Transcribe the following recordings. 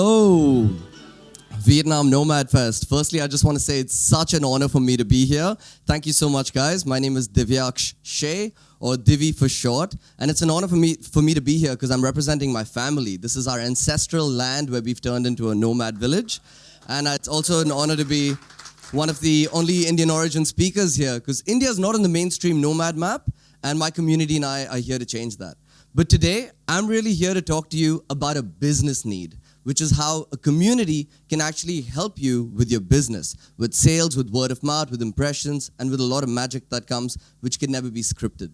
Hello, Vietnam Nomad Fest. Firstly, I just want to say it's such an honor for me to be here. Thank you so much, guys. My name is Divyaksh Shea, or Divi for short, and it's an honor for me to be here because I'm representing my family. This is our ancestral land where we've turned into a nomad village, and it's also an honor to be one of the only Indian origin speakers here because India is not on the mainstream nomad map, and my community and I are here to change that. But today, I'm really here to talk to you about a business need, which is how a community can actually help you with your business, with sales, with word of mouth, with impressions, and with a lot of magic that comes, which can never be scripted.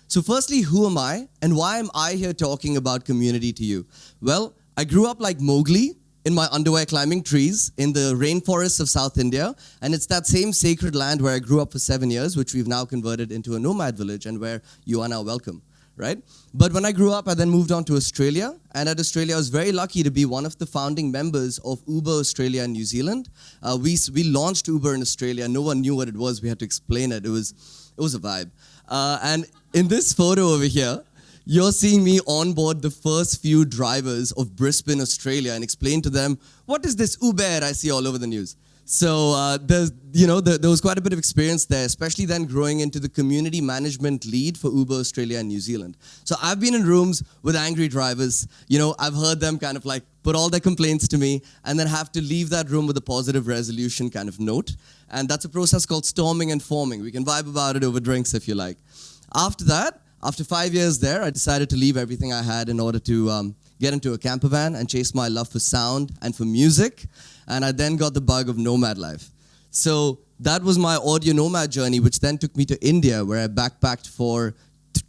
So firstly, who am I, and why am I here talking about community to you? Well, I grew up like Mowgli in my underwear climbing trees in the rainforests of South India, and it's that same sacred land where I grew up for 7 years, which we've now converted into a nomad village and where you are now welcome. Right? But when I grew up, I then moved on to Australia. And at Australia, I was very lucky to be one of the founding members of Uber Australia and New Zealand. We launched Uber in Australia. No one knew what it was. We had to explain it. It was a vibe. And in this photo over here, you're seeing me onboard the first few drivers of Brisbane, Australia, and explain to them, what is this Uber I see all over the news? So there was quite a bit of experience there, especially then growing into the community management lead for Uber Australia and New Zealand. So I've been in rooms with angry drivers. I've heard them kind of like put all their complaints to me and then have to leave that room with a positive resolution kind of note. And that's a process called storming and forming. We can vibe about it over drinks if you like. After that, after 5 years there, I decided to leave everything I had in order to get into a camper van and chase my love for sound and for music. And I then got the bug of nomad life. So that was my audio nomad journey, which then took me to India, where I backpacked for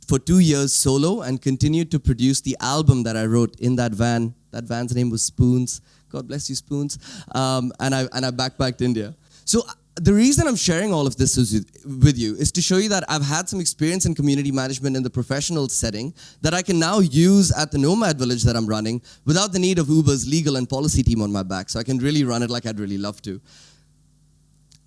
2 years solo and continued to produce the album that I wrote in that van. That van's name was Spoons. God bless you, Spoons. And I backpacked India. So the reason I'm sharing all of this with you is to show you that I've had some experience in community management in the professional setting that I can now use at the nomad village that I'm running without the need of Uber's legal and policy team on my back. So I can really run it like I'd really love to.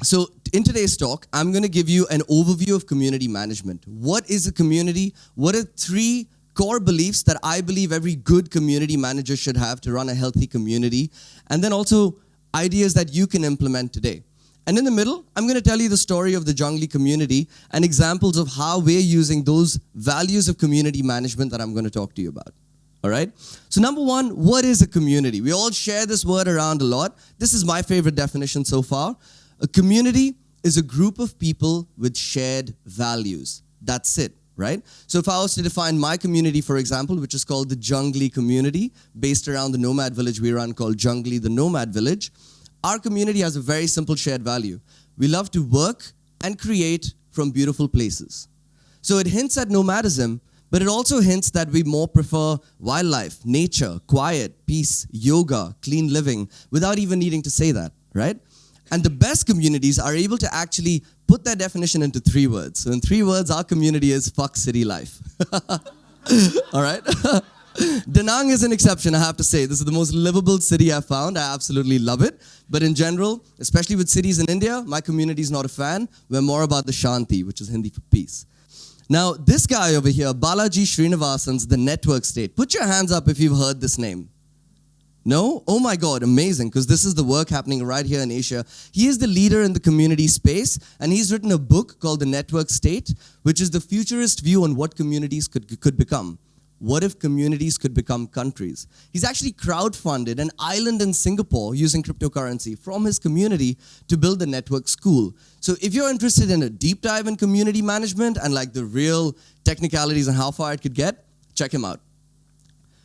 So in today's talk, I'm going to give you an overview of community management. What is a community? What are 3 core beliefs that I believe every good community manager should have to run a healthy community? And then also ideas that you can implement today. And in the middle, I'm going to tell you the story of the Jungli Community and examples of how we're using those values of community management that I'm going to talk to you about. All right? So number 1, what is a community? We all share this word around a lot. This is my favorite definition so far. A community is a group of people with shared values. That's it, right? So if I was to define my community, for example, which is called the Jungli Community, based around the nomad village we run called Jungli the Nomad Village, our community has a very simple shared value. We love to work and create from beautiful places. So it hints at nomadism, but it also hints that we more prefer wildlife, nature, quiet, peace, yoga, clean living, without even needing to say that, right? And the best communities are able to actually put that definition into 3 words. So in 3 words, our community is fuck city life. All right? Da Nang is an exception, I have to say. This is the most livable city I've found. I absolutely love it. But in general, especially with cities in India, my community is not a fan. We're more about the Shanti, which is Hindi for peace. Now, this guy over here, Balaji Srinivasan's The Network State. Put your hands up if you've heard this name. No? Oh my God, amazing, because this is the work happening right here in Asia. He is the leader in the community space, and he's written a book called The Network State, which is the futurist view on what communities could become. What if communities could become countries? He's actually crowdfunded an island in Singapore using cryptocurrency from his community to build the network school. So if you're interested in a deep dive in community management and like the real technicalities and how far it could get, check him out.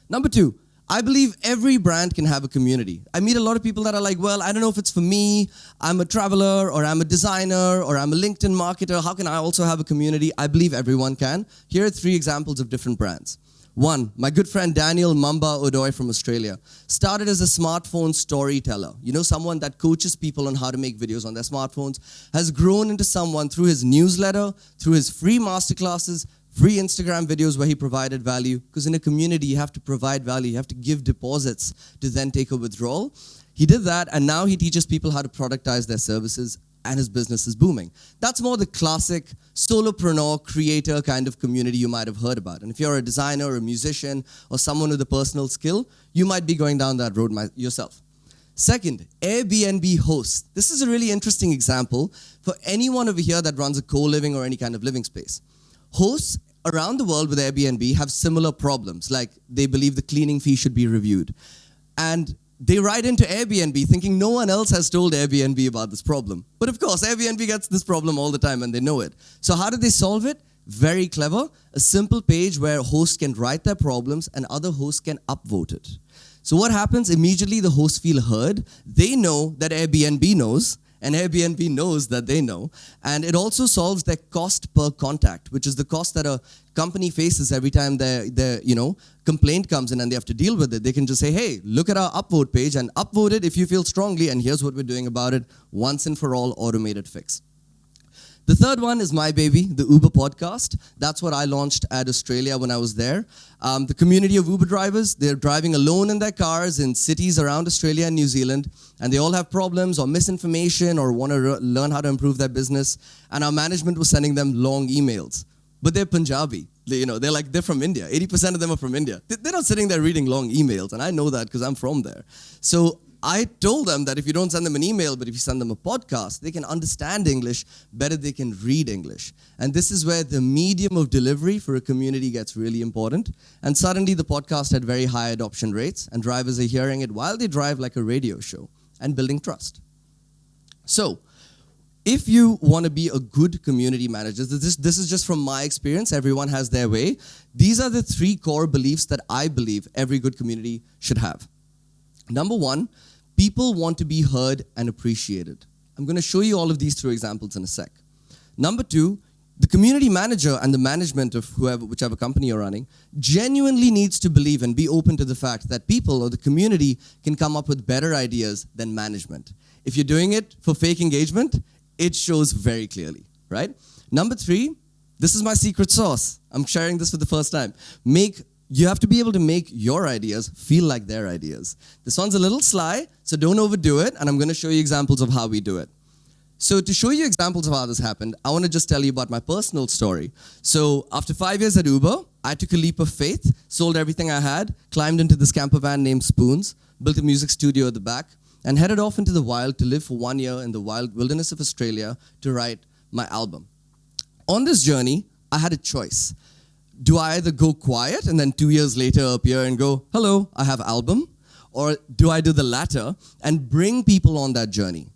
Number 2, I believe every brand can have a community. I meet a lot of people that are like, well, I don't know if it's for me. I'm a traveler, or I'm a designer, or I'm a LinkedIn marketer. How can I also have a community? I believe everyone can. Here are 3 examples of different brands. 1, my good friend Daniel Mamba Odoy from Australia started as a smartphone storyteller. Someone that coaches people on how to make videos on their smartphones, has grown into someone through his newsletter, through his free masterclasses, free Instagram videos where he provided value. Because in a community, you have to provide value. You have to give deposits to then take a withdrawal. He did that, and now he teaches people how to productize their services and his business is booming. That's more the classic solopreneur, creator kind of community you might have heard about. And if you're a designer, a musician, or someone with a personal skill, you might be going down that road yourself. Second, Airbnb hosts. This is a really interesting example for anyone over here that runs a co-living or any kind of living space. Hosts around the world with Airbnb have similar problems, like they believe the cleaning fee should be reviewed. And they write into Airbnb thinking no one else has told Airbnb about this problem. But of course, Airbnb gets this problem all the time and they know it. So how do they solve it? Very clever. A simple page where hosts can write their problems and other hosts can upvote it. So what happens? Immediately the hosts feel heard. They know that Airbnb knows, and Airbnb knows that they know. And it also solves their cost per contact, which is the cost that a company faces every time their complaint comes in and they have to deal with it. They can just say, hey, look at our upvote page and upvote it if you feel strongly, and here's what we're doing about it. Once and for all, automated fix. The third one is my baby, the Uber podcast. That's what I launched at Australia when I was there. The community of Uber drivers, they're driving alone in their cars in cities around Australia and New Zealand, and they all have problems or misinformation or want to learn how to improve their business. And our management was sending them long emails. But they're Punjabi. They're from India. 80% of them are from India. They're not sitting there reading long emails, and I know that because I'm from there. So I told them that if you don't send them an email, but if you send them a podcast, they can understand English better, they can read English. And this is where the medium of delivery for a community gets really important. And suddenly the podcast had very high adoption rates, and drivers are hearing it while they drive like a radio show and building trust. So, if you want to be a good community manager, this is just from my experience, everyone has their way. These are the 3 core beliefs that I believe every good community should have. Number 1, people want to be heard and appreciated. I'm going to show you all of these through examples in a sec. Number 2, the community manager and the management of whichever company you're running genuinely needs to believe and be open to the fact that people or the community can come up with better ideas than management. If you're doing it for fake engagement, it shows very clearly, right? Number 3, this is my secret sauce. I'm sharing this for the first time. You have to be able to make your ideas feel like their ideas. This one's a little sly, so don't overdo it, and I'm going to show you examples of how we do it. So to show you examples of how this happened, I want to just tell you about my personal story. So after 5 years at Uber, I took a leap of faith, sold everything I had, climbed into this camper van named Spoons, built a music studio at the back, and headed off into the wild to live for 1 year in the wild wilderness of Australia to write my album. On this journey, I had a choice. Do I either go quiet and then 2 years later appear and go, hello, I have album? Or do I do the latter and bring people on that journey?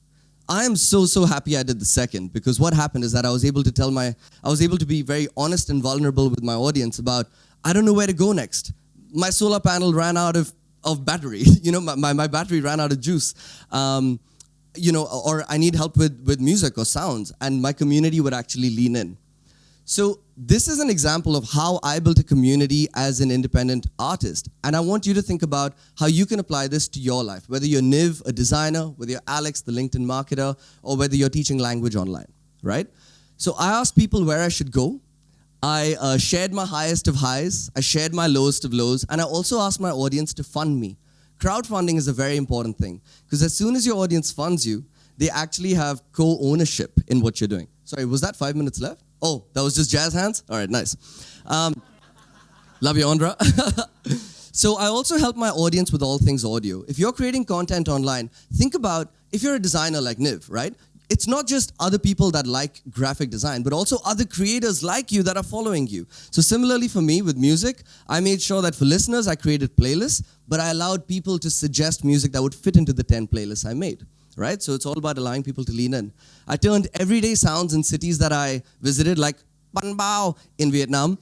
I am so happy I did the second, because what happened is that I was able to be very honest and vulnerable with my audience about, I don't know where to go next. My solar panel ran out of battery. My battery ran out of juice. Or I need help with music or sounds, and my community would actually lean in. So this is an example of how I built a community as an independent artist. And I want you to think about how you can apply this to your life, whether you're Niv, a designer, whether you're Alex, the LinkedIn marketer, or whether you're teaching language online, right? So I asked people where I should go. I shared my highest of highs. I shared my lowest of lows. And I also asked my audience to fund me. Crowdfunding is a very important thing, because as soon as your audience funds you, they actually have co-ownership in what you're doing. Sorry, was that 5 minutes left? Oh, that was just jazz hands? All right, nice. Love you, Andra. So I also help my audience with all things audio. If you're creating content online, think about, if you're a designer like Niv, right? It's not just other people that like graphic design, but also other creators like you that are following you. So similarly for me with music, I made sure that for listeners, I created playlists, but I allowed people to suggest music that would fit into the 10 playlists I made. Right? So it's all about allowing people to lean in. I turned everyday sounds in cities that I visited, like Ban Bao in Vietnam,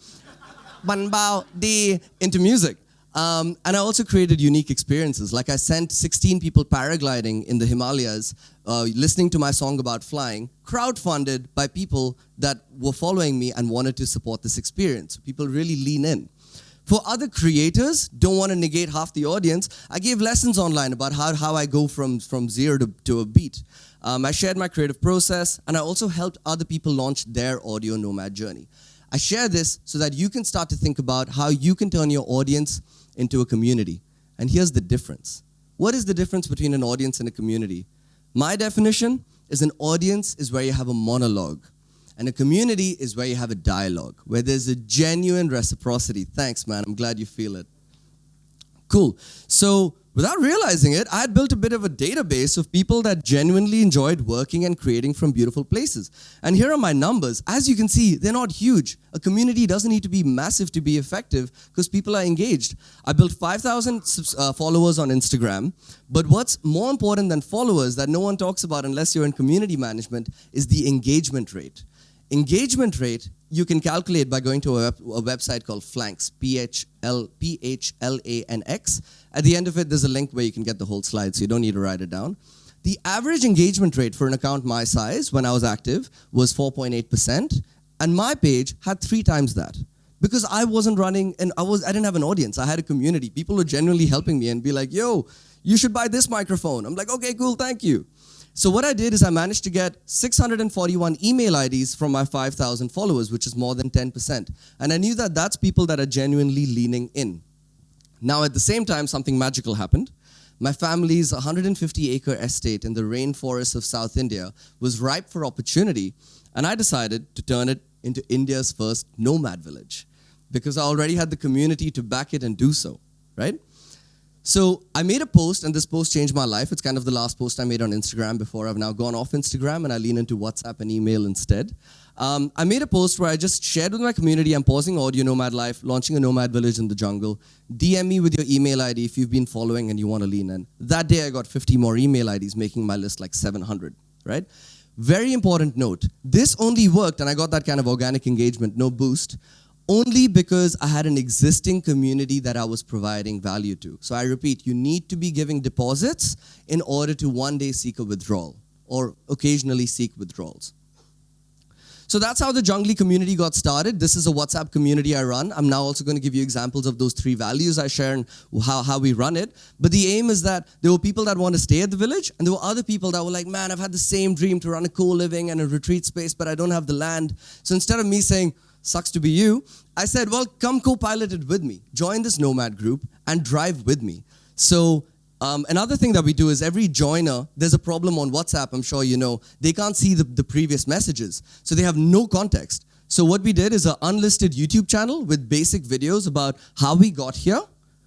Ban Bao Di, into music. And I also created unique experiences. Like I sent 16 people paragliding in the Himalayas, listening to my song about flying, crowdfunded by people that were following me and wanted to support this experience. People really lean in. For other creators, don't want to negate half the audience, I gave lessons online about how I go from zero to a beat. I shared my creative process, and I also helped other people launch their audio nomad journey. I share this so that you can start to think about how you can turn your audience into a community. And here's the difference. What is the difference between an audience and a community? My definition is an audience is where you have a monologue. And a community is where you have a dialogue, where there's a genuine reciprocity. Thanks, man. I'm glad you feel it. Cool. So without realizing it, I had built a bit of a database of people that genuinely enjoyed working and creating from beautiful places. And here are my numbers. As you can see, they're not huge. A community doesn't need to be massive to be effective because people are engaged. I built 5,000 followers on Instagram. But what's more important than followers that no one talks about unless you're in community management is the engagement rate. Engagement rate, you can calculate by going to a website called Phlanx, P-H-L-A-N-X. At the end of it, there's a link where you can get the whole slide, so you don't need to write it down. The average engagement rate for an account my size when I was active was 4.8%, and my page had 3 times that. Because I wasn't running, and I didn't have an audience. I had a community. People were genuinely helping me and be like, yo, you should buy this microphone. I'm like, okay, cool, thank you. So what I did is I managed to get 641 email IDs from my 5,000 followers, which is more than 10%. And I knew that that's people that are genuinely leaning in. Now, at the same time, something magical happened. My family's 150-acre estate in the rainforests of South India was ripe for opportunity, and I decided to turn it into India's first nomad village because I already had the community to back it and do so, right? So I made a post, and this post changed my life. It's kind of the last post I made on Instagram before I've now gone off Instagram and I lean into WhatsApp and email instead. I made a post where I just shared with my community, I'm pausing audio nomad life, launching a nomad village in the jungle. DM me with your email ID if you've been following and you want to lean in. That day I got 50 more email IDs, making my list like 700, right? Very important note. This only worked, and I got that kind of organic engagement, no boost, only because I had an existing community that I was providing value to. So I repeat, you need to be giving deposits in order to one day seek a withdrawal or occasionally seek withdrawals. So that's how the Jungli community got started. This is a WhatsApp community I run. I'm now also going to give you examples of those 3 values I share and how we run it. But the aim is that there were people that want to stay at the village, and there were other people that were like, man, I've had the same dream to run a co-living and a retreat space, but I don't have the land. So instead of me saying, sucks to be you, I said, well, come co-pilot it with me. Join this nomad group and drive with me. So another thing that we do is every joiner, there's a problem on WhatsApp, I'm sure you know, they can't see the previous messages. So they have no context. So what we did is an unlisted YouTube channel with basic videos about how we got here,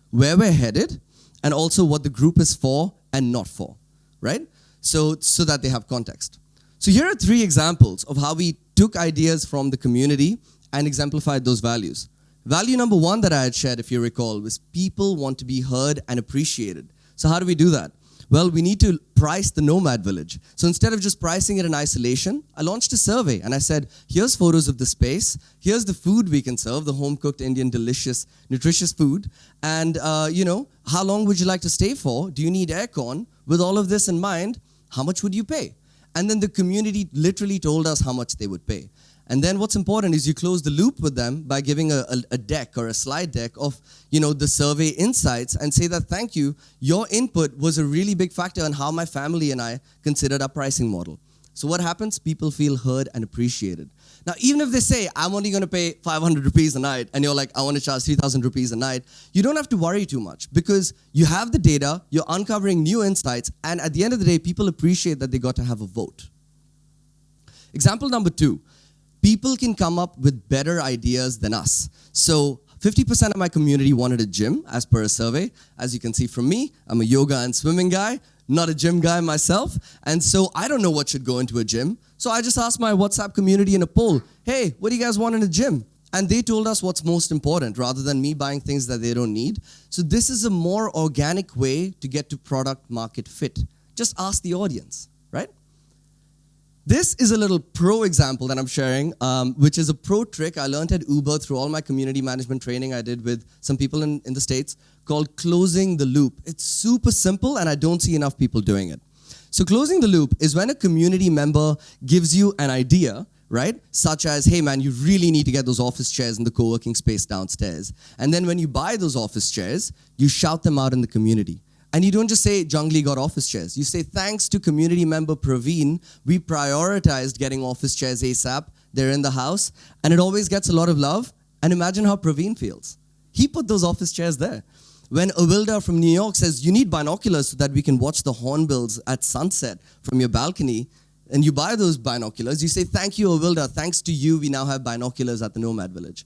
where we're headed, and also what the group is for and not for, right? So that they have context. So here are 3 examples of how we took ideas from the community and exemplified those values. Value number 1 that I had shared, if you recall, was people want to be heard and appreciated. So how do we do that? Well, we need to price the nomad village. So instead of just pricing it in isolation, I launched a survey and I said, here's photos of the space, here's the food we can serve, the home-cooked Indian delicious, nutritious food, and how long would you like to stay for? Do you need aircon? With all of this in mind, how much would you pay? And then the community literally told us how much they would pay. And then what's important is you close the loop with them by giving a deck or a slide deck of the survey insights and say that, thank you, your input was a really big factor in how my family and I considered our pricing model. So what happens? People feel heard and appreciated. Now, even if they say, I'm only going to pay 500 rupees a night, and you're like, I want to charge 3,000 rupees a night, you don't have to worry too much because you have the data, you're uncovering new insights, and at the end of the day, people appreciate that they got to have a vote. Example number 2. People can come up with better ideas than us. So 50% of my community wanted a gym, as per a survey. As you can see from me, I'm a yoga and swimming guy, not a gym guy myself. And so I don't know what should go into a gym. So I just asked my WhatsApp community in a poll, hey, what do you guys want in a gym? And they told us what's most important rather than me buying things that they don't need. So this is a more organic way to get to product market fit. Just ask the audience, right? This is a little pro example that I'm sharing, which is a pro trick I learned at Uber through all my community management training I did with some people in the States called closing the loop. It's super simple and I don't see enough people doing it. So closing the loop is when a community member gives you an idea, right? Such as, hey man, you really need to get those office chairs in the co-working space downstairs. And then when you buy those office chairs, you shout them out in the community. And you don't just say, Jungli got office chairs. You say, thanks to community member Praveen, we prioritized getting office chairs ASAP. They're in the house. And it always gets a lot of love. And imagine how Praveen feels. He put those office chairs there. When Awilda from New York says, you need binoculars so that we can watch the hornbills at sunset from your balcony, and you buy those binoculars, you say, thank you, Awilda. Thanks to you, we now have binoculars at the Nomad Village.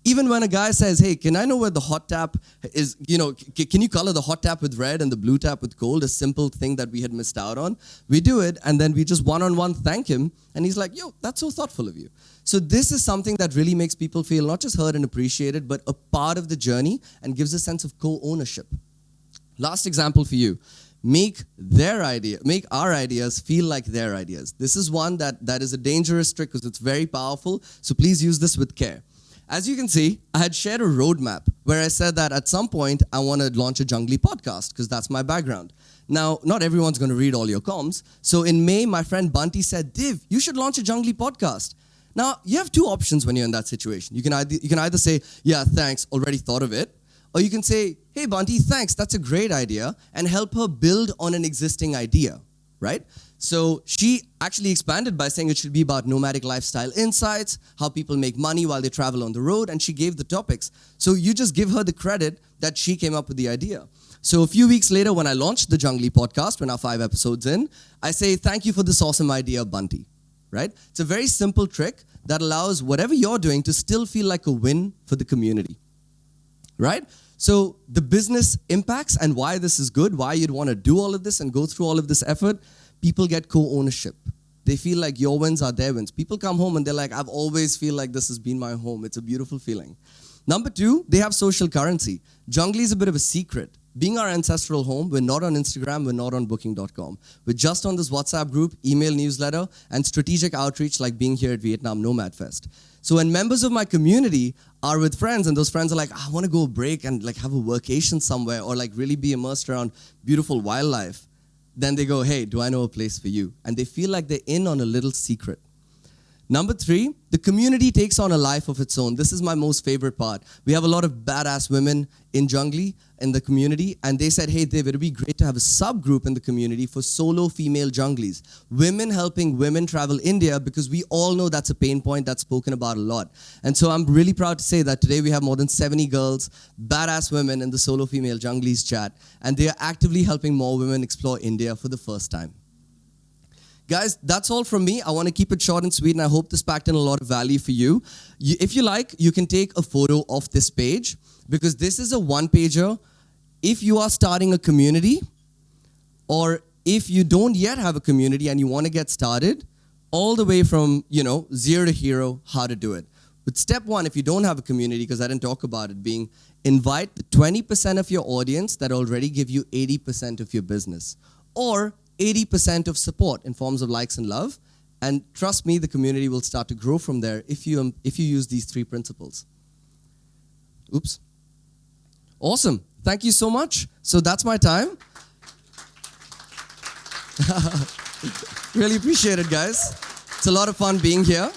Even when a guy says, hey, can I know where the hot tap is, can you color the hot tap with red and the blue tap with gold, a simple thing that we had missed out on? We do it, and then we just one-on-one thank him, and he's like, yo, that's so thoughtful of you. So this is something that really makes people feel not just heard and appreciated, but a part of the journey and gives a sense of co-ownership. Last example for you. Make our ideas feel like their ideas. This is one that is a dangerous trick because it's very powerful, so please use this with care. As you can see, I had shared a roadmap where I said that at some point I want to launch a Jungli podcast because that's my background. Now, not everyone's going to read all your comms. So in May, my friend Bunty said, Div, you should launch a Jungli podcast. Now, you have two options when you're in that situation. You can either say, yeah, thanks, already thought of it. Or you can say, hey, Bunty, thanks, that's a great idea, and help her build on an existing idea, right? So she actually expanded by saying it should be about nomadic lifestyle insights, how people make money while they travel on the road, and she gave the topics. So you just give her the credit that she came up with the idea. So a few weeks later, when I launched the Jungli podcast, we're now 5 episodes in, I say, thank you for this awesome idea, Bunty, right? It's a very simple trick that allows whatever you're doing to still feel like a win for the community, right? So the business impacts and why this is good, why you'd want to do all of this and go through all of this effort, people get co-ownership. They feel like your wins are their wins. People come home and they're like, I've always feel like this has been my home. It's a beautiful feeling. Number 2, they have social currency. Jungli is a bit of a secret. Being our ancestral home, we're not on Instagram, we're not on booking.com. We're just on this WhatsApp group, email newsletter, and strategic outreach like being here at Vietnam Nomad Fest. So when members of my community are with friends and those friends are like, I want to go break and like have a workation somewhere or like really be immersed around beautiful wildlife, then they go, hey, do I know a place for you? And they feel like they're in on a little secret. Number 3, the community takes on a life of its own. This is my most favorite part. We have a lot of badass women in Jungli, in the community, and they said, hey, Dev, it would be great to have a subgroup in the community for solo female Junglis. Women helping women travel India, because we all know that's a pain point that's spoken about a lot. And so I'm really proud to say that today we have more than 70 girls, badass women in the solo female Junglis chat, and they are actively helping more women explore India for the first time. Guys, that's all from me. I want to keep it short and sweet, and I hope this packed in a lot of value for you. If you like, you can take a photo of this page, because this is a one-pager. If you are starting a community, or if you don't yet have a community and you want to get started, all the way from, 0 to hero, how to do it. But step 1, if you don't have a community, because I didn't talk about it, being invite the 20% of your audience that already give you 80% of your business, or 80% of support in forms of likes and love. And trust me, the community will start to grow from there if you use these 3 principles. Oops. Awesome. Thank you so much. So that's my time. Really appreciate it, guys. It's a lot of fun being here.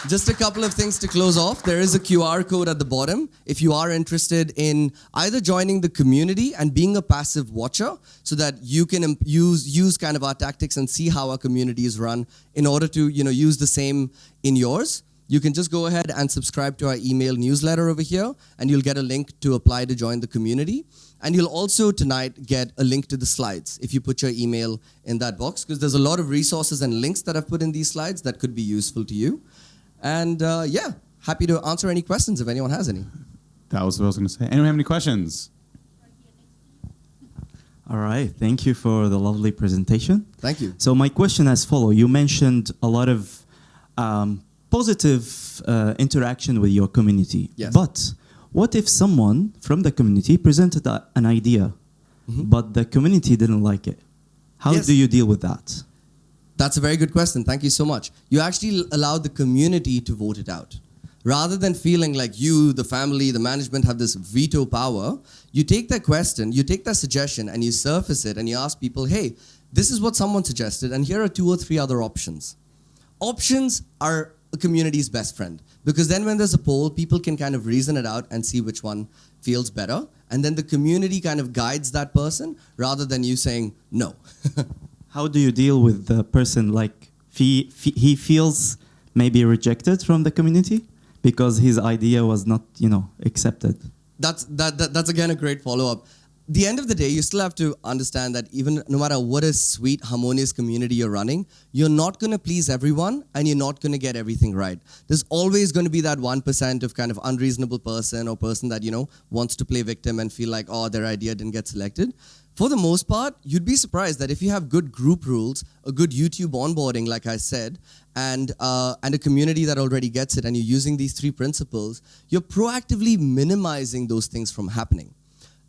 Just a couple of things to close off. There is a QR code at the bottom if you are interested in either joining the community and being a passive watcher so that you can use kind of our tactics and see how our community is run in order to use the same in yours. You can just go ahead and subscribe to our email newsletter over here, and you'll get a link to apply to join the community. And you'll also tonight get a link to the slides if you put your email in that box, because there's a lot of resources and links that I've put in these slides that could be useful to you. And happy to answer any questions if anyone has any. That was what I was going to say. Anyone have any questions? All right. Thank you for the lovely presentation. Thank you. So my question as follows. You mentioned a lot of positive interaction with your community. Yes. But what if someone from the community presented an idea, but the community didn't like it? How do you deal with that? That's a very good question. Thank you so much. You actually allow the community to vote it out. Rather than feeling like you, the family, the management have this veto power, you take that question, you take that suggestion, and you surface it, and you ask people, hey, this is what someone suggested, and here are 2 or 3 other options. Options are a community's best friend, because then when there's a poll, people can kind of reason it out and see which one feels better, and then the community kind of guides that person rather than you saying no. How do you deal with the person like he feels maybe rejected from the community because his idea was not, accepted? That's again a great follow-up. the end of the day, you still have to understand that even no matter what a sweet, harmonious community you're running, you're not going to please everyone and you're not going to get everything right. There's always going to be that 1% of kind of unreasonable person or person that, wants to play victim and feel like, oh, their idea didn't get selected. For the most part, you'd be surprised that if you have good group rules, a good YouTube onboarding, like I said, and a community that already gets it, and you're using these 3 principles, you're proactively minimizing those things from happening.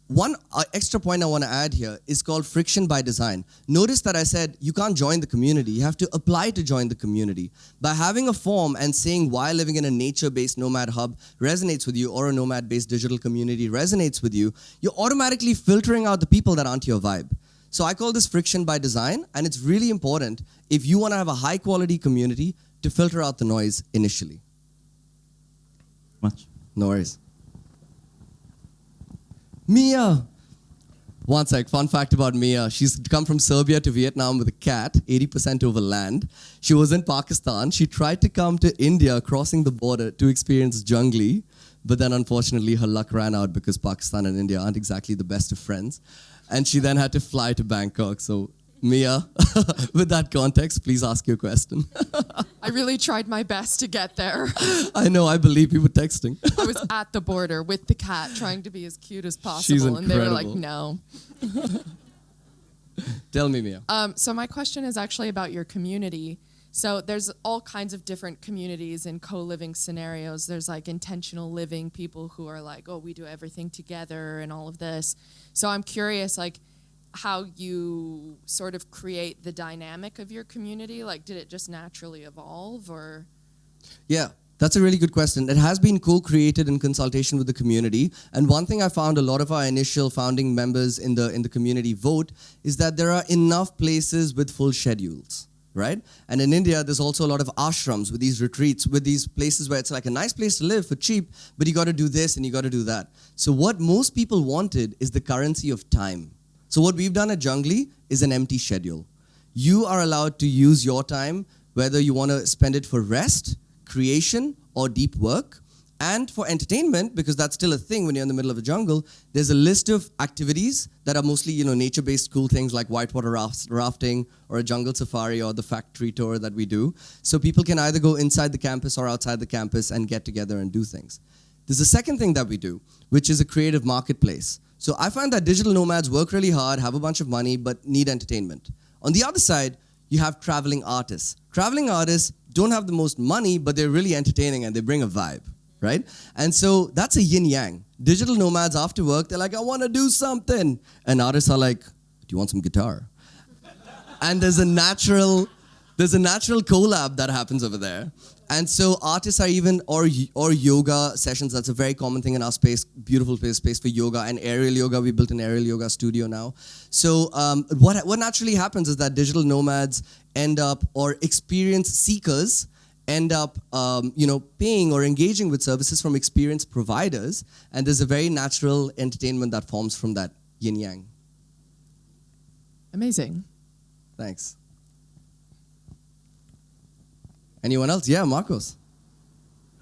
One extra point I want to add here is called friction by design. Notice that I said you can't join the community. You have to apply to join the community. By having a form and saying why living in a nature-based nomad hub resonates with you or a nomad-based digital community resonates with you, you're automatically filtering out the people that aren't your vibe. So I call this friction by design, and it's really important if you want to have a high-quality community to filter out the noise initially. Much. No worries. Mia. One sec, fun fact about Mia. She's come from Serbia to Vietnam with a cat, 80% over land. She was in Pakistan. She tried to come to India, crossing the border to experience Jungli, but then unfortunately her luck ran out because Pakistan and India aren't exactly the best of friends. And she then had to fly to Bangkok. So Mia, with that context, please ask your question. I really tried my best to get there. I know, I believe you were texting. I was at the border with the cat trying to be as cute as possible. She's and they were like, incredible. no. Tell me, Mia. So my question is actually about your community. So there's all kinds of different communities and co-living scenarios. There's like intentional living, people who are like, oh, we do everything together and all of this. So I'm curious, like, how you sort of create the dynamic of your community. Like, did it just naturally evolve, or? Yeah, that's a really good question. It has been co-created in consultation with the community. And one thing I found a lot of our initial founding members in the community vote is that there are enough places with full schedules, right? And in India, there's also a lot of ashrams with these retreats, with these places where it's like a nice place to live for cheap, but you got to do this and you got to do that. So what most people wanted is the currency of time. So what we've done at Jungli is an empty schedule. You are allowed to use your time, whether you want to spend it for rest, creation, or deep work. And for entertainment, because that's still a thing when you're in the middle of a jungle, there's a list of activities that are mostly, nature-based cool things like whitewater rafting or a jungle safari or the factory tour that we do. So people can either go inside the campus or outside the campus and get together and do things. There's a second thing that we do, which is a creative marketplace. So I find that digital nomads work really hard, have a bunch of money, but need entertainment. On the other side, you have traveling artists. Traveling artists don't have the most money, but they're really entertaining and they bring a vibe, right? And so that's a yin-yang. Digital nomads after work, they're like, I want to do something. And artists are like, do you want some guitar? And there's a natural collab that happens over there. And so artists are even, or yoga sessions, that's a very common thing in our space, beautiful space for yoga and aerial yoga. We built an aerial yoga studio now. So what naturally happens is that digital nomads end up, or experience seekers end up, paying or engaging with services from experience providers. And there's a very natural entertainment that forms from that yin-yang. Amazing. Thanks. Anyone else? Yeah, Marcos.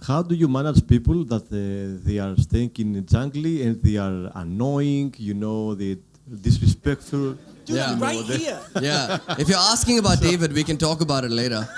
How do you manage people that they are staying in Jungli and they are annoying, they disrespectful? Dude, right here. Yeah. If you're asking about David, we can talk about it later.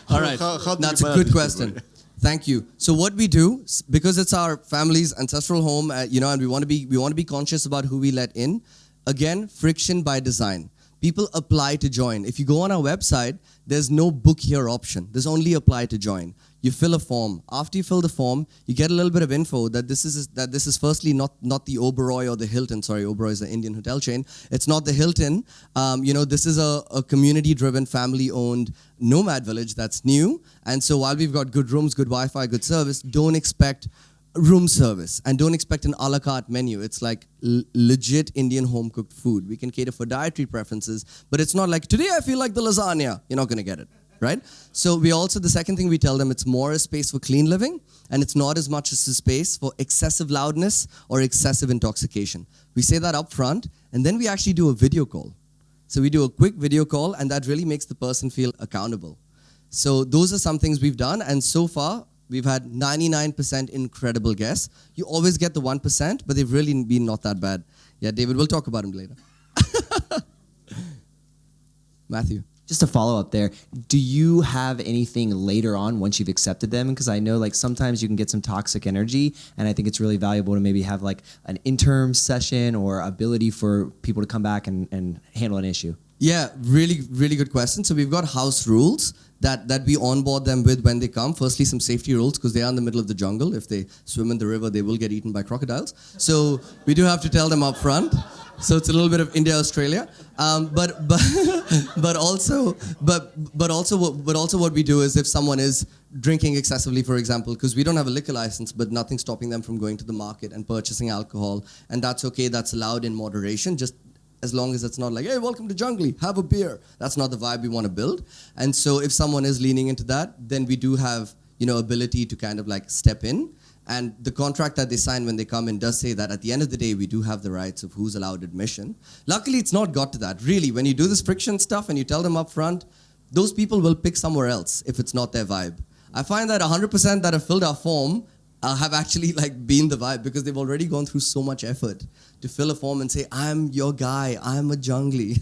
All right. How do That's you a manage good question. people? Thank you. So what we do, because it's our family's ancestral home, and we want to be conscious about who we let in. Again, friction by design. People apply to join. If you go on our website, there's no book here option. There's only apply to join. You fill a form. After you fill the form, you get a little bit of info that this is firstly not the Oberoi or the Hilton. Sorry, Oberoi is an Indian hotel chain. It's not the Hilton. This is a community-driven, family-owned nomad village that's new. And so while we've got good rooms, good Wi-Fi, good service, don't expect room service and don't expect an a la carte menu. It's like legit Indian home cooked food. We can cater for dietary preferences, but it's not like, today I feel like the lasagna. You're not going to get it, right? So the second thing we tell them, it's more a space for clean living, and it's not as much as a space for excessive loudness or excessive intoxication. We say that up front, and then we actually do a video call. So we do a quick video call, and that really makes the person feel accountable. So those are some things we've done, and so far, We've had 99% incredible guests. You always get the 1%, but they've really been not that bad. Yeah, David, we'll talk about him later. Matthew. Just to follow up there, do you have anything later on once you've accepted them? Because I know like sometimes you can get some toxic energy, and I think it's really valuable to maybe have like an interim session or ability for people to come back and handle an issue. Yeah, really, really good question. So we've got house rules that we onboard them with when they come. Firstly, some safety rules because they are in the middle of the jungle. If they swim in the river, they will get eaten by crocodiles. So we do have to tell them up front. So it's a little bit of India, Australia. But also what we do is if someone is drinking excessively, for example, because we don't have a liquor license, but nothing stopping them from going to the market and purchasing alcohol, and that's okay. That's allowed in moderation. Just as long as it's not like, hey, welcome to Jungli, have a beer. That's not the vibe we want to build. And so if someone is leaning into that, then we do have, ability to kind of like step in. And the contract that they sign when they come in does say that at the end of the day, we do have the rights of who's allowed admission. Luckily, it's not got to that. Really, when you do this friction stuff and you tell them up front, those people will pick somewhere else if it's not their vibe. I find that 100% that have filled our form have actually like been the vibe because they've already gone through so much effort to fill a form and say, I'm your guy, I'm a jungli.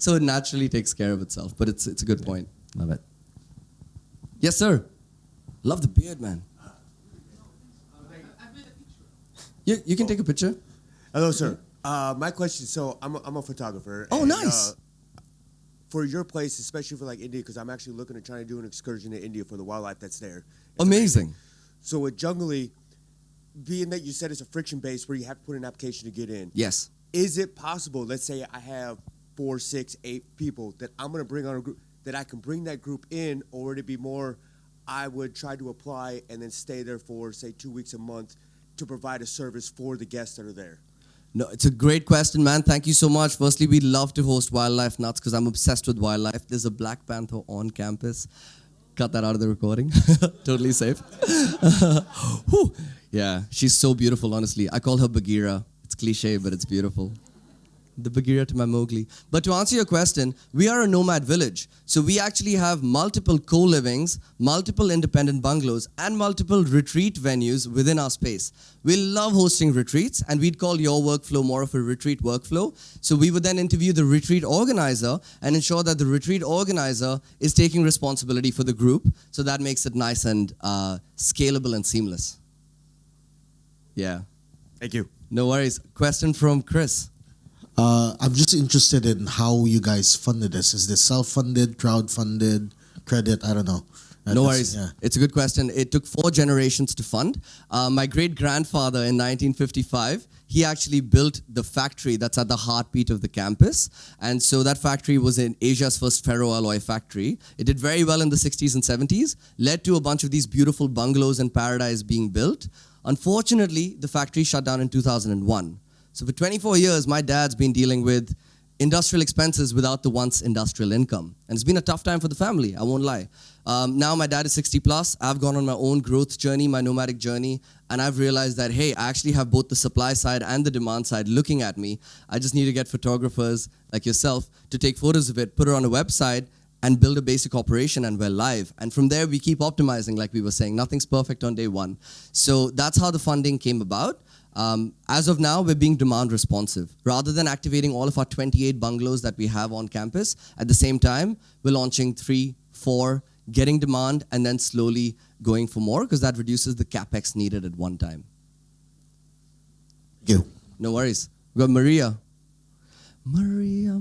So it naturally takes care of itself, but it's a good point. Love it. Yes, sir. Love the beard, man. You can take a picture. Hello, sir. My question, so I'm a photographer. Oh, nice. For your place, especially for like India, because I'm actually looking to try to do an excursion to India for the wildlife that's there. It's Amazing. So with Jungli, being that you said it's a friction base where you have to put an application to get in. Yes. Is it possible, let's say I have 4, 6, 8 people that I'm going to bring on a group, that I can bring that group in, or would it be more I would try to apply and then stay there for, say, 2 weeks, a month to provide a service for the guests that are there? No, it's a great question, man. Thank you so much. Firstly, we love to host Wildlife Nuts because I'm obsessed with wildlife. There's a black panther on campus. Cut that out of the recording. Totally safe. Whew. Yeah, she's so beautiful, honestly. I call her Bagheera. It's cliche, but it's beautiful. The Bagheera to my Mowgli. But to answer your question, we are a nomad village. So we actually have multiple co-livings, multiple independent bungalows, and multiple retreat venues within our space. We love hosting retreats, and we'd call your workflow more of a retreat workflow. So we would then interview the retreat organizer and ensure that the retreat organizer is taking responsibility for the group. So that makes it nice and scalable and seamless. Yeah. Thank you. No worries. Question from Chris. I'm just interested in how you guys funded this. Is this self-funded, crowd-funded, credit? I don't know. No worries. Yeah. It's a good question. It took 4 generations to fund. My great-grandfather in 1955, he actually built the factory that's at the heartbeat of the campus. And so that factory was in Asia's first ferroalloy factory. It did very well in the 60s and 70s, led to a bunch of these beautiful bungalows and paradise being built. Unfortunately, the factory shut down in 2001. So for 24 years, my dad's been dealing with industrial expenses without the once industrial income. And it's been a tough time for the family, I won't lie. Now my dad is 60 plus. I've gone on my own growth journey, my nomadic journey, and I've realized that, hey, I actually have both the supply side and the demand side looking at me. I just need to get photographers like yourself to take photos of it, put it on a website, and build a basic operation, and we're live. And from there, we keep optimizing, like we were saying. Nothing's perfect on day one. So that's how the funding came about. As of now, we're being demand responsive. Rather than activating all of our 28 bungalows that we have on campus, at the same time, we're launching 3, 4, getting demand, and then slowly going for more, because that reduces the capex needed at one time. Thank you. No worries. We've got Maria. Maria.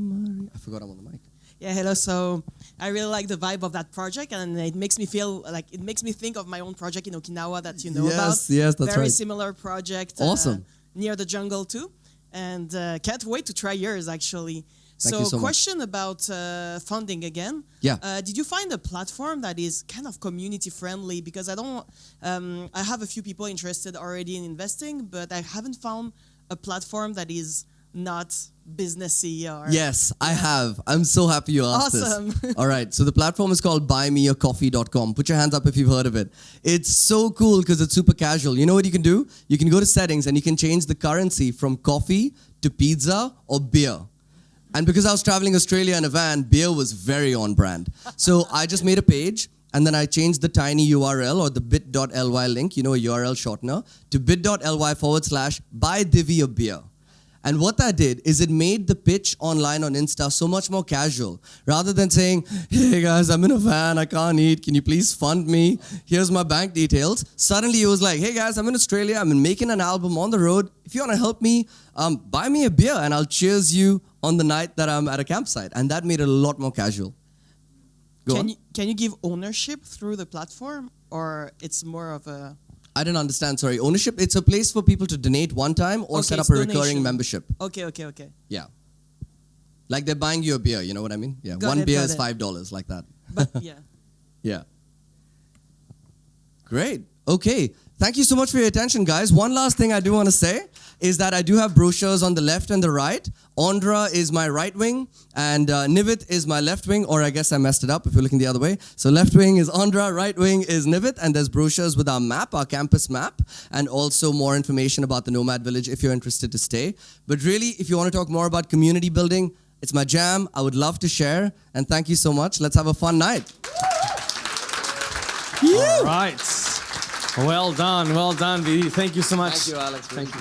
I forgot I'm on the mic. Yeah, hello. So I really like the vibe of that project, and it makes me feel like it makes me think of my own project in Okinawa that you know about. Yes, that's Very right. similar project. Awesome. Near the jungle too, and can't wait to try yours actually. Thank you so much. Question about funding again. Yeah. Did you find a platform that is kind of community friendly? Because I have a few people interested already in investing, but I haven't found a platform that is not businessy or... Yes, I have. I'm so happy you asked Awesome. this. All right, so the platform is called buymeacoffee.com. Put your hands up if you've heard of it. It's so cool because it's super casual. You know what you can do? You can go to settings and you can change the currency from coffee to pizza or beer. And because I was traveling Australia in a van, beer was very on brand. So I just made a page. and then I changed the tiny URL or the bit.ly link, a URL shortener, to bit.ly/buy Divi a beer. And what that did is it made the pitch online on Insta so much more casual. Rather than saying, hey guys, I'm in a van, I can't eat, can you please fund me? Here's my bank details. Suddenly it was like, hey guys, I'm in Australia, I'm making an album on the road. If you want to help me, buy me a beer and I'll cheers you on the night that I'm at a campsite. And that made it a lot more casual. Can you give ownership through the platform, or it's more of a... I didn't understand, sorry. Ownership, it's a place for people to donate one time or set up a recurring donation. membership. Okay. Yeah. Like they're buying you a beer, you know what I mean? Yeah. Got One it, beer got is it. $5, like that. But yeah. Yeah. Great. Okay. Thank you so much for your attention, guys. One last thing I do want to say is that I do have brochures on the left and the right. Andhra is my right wing, and Nivit is my left wing, or I guess I messed it up if you're looking the other way. So left wing is Andhra, right wing is Nivit, and there's brochures with our map, our campus map, and also more information about the Nomad Village if you're interested to stay. But really, if you want to talk more about community building, it's my jam. I would love to share, and thank you so much. Let's have a fun night. All right. Well done, Vivi. Thank you so much. Thank you, Alex. Thank you.